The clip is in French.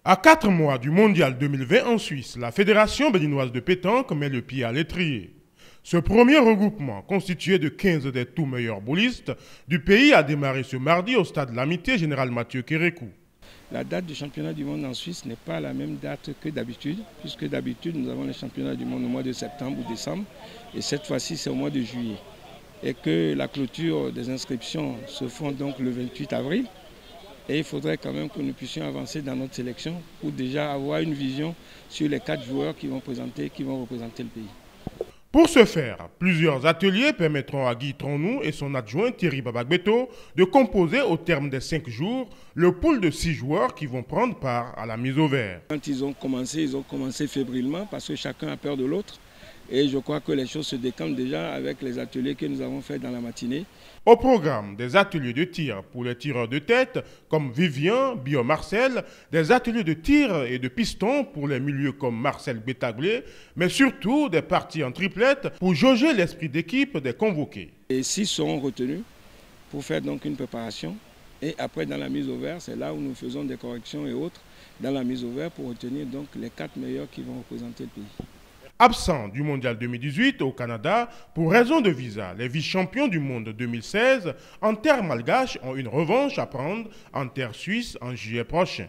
À 4 mois du mondial 2020 en Suisse, la Fédération béninoise de pétanque met le pied à l'étrier. Ce premier regroupement, constitué de 15 des tout meilleurs boulistes du pays, a démarré ce mardi au stade de l'Amitié Général Mathieu Kérékou. La date du championnat du monde en Suisse n'est pas la même date que d'habitude, puisque d'habitude nous avons les championnats du monde au mois de septembre ou décembre, et cette fois-ci c'est au mois de juillet. Et que la clôture des inscriptions se font donc le 28 avril. Et il faudrait quand même que nous puissions avancer dans notre sélection pour déjà avoir une vision sur les 4 joueurs qui vont représenter le pays. Pour ce faire, plusieurs ateliers permettront à Guy Tronou et son adjoint Thierry Babagbeto de composer au terme des 5 jours le pool de 6 joueurs qui vont prendre part à la mise au vert. Quand ils ont commencé fébrilement parce que chacun a peur de l'autre. Et je crois que les choses se décampent déjà avec les ateliers que nous avons faits dans la matinée. Au programme, des ateliers de tir pour les tireurs de tête comme Vivien, Bio-Marcel, des ateliers de tir et de piston pour les milieux comme Marcel Bétaglé, mais surtout des parties en triplette pour jauger l'esprit d'équipe des convoqués. Et 6 seront retenus pour faire donc une préparation. Et après, dans la mise au vert, c'est là où nous faisons des corrections et autres dans la mise au vert pour retenir donc les 4 meilleurs qui vont représenter le pays. Absent du mondial 2018 au Canada pour raison de visa, les vice-champions du monde 2016 en terre malgache ont une revanche à prendre en terre suisse en juillet prochain.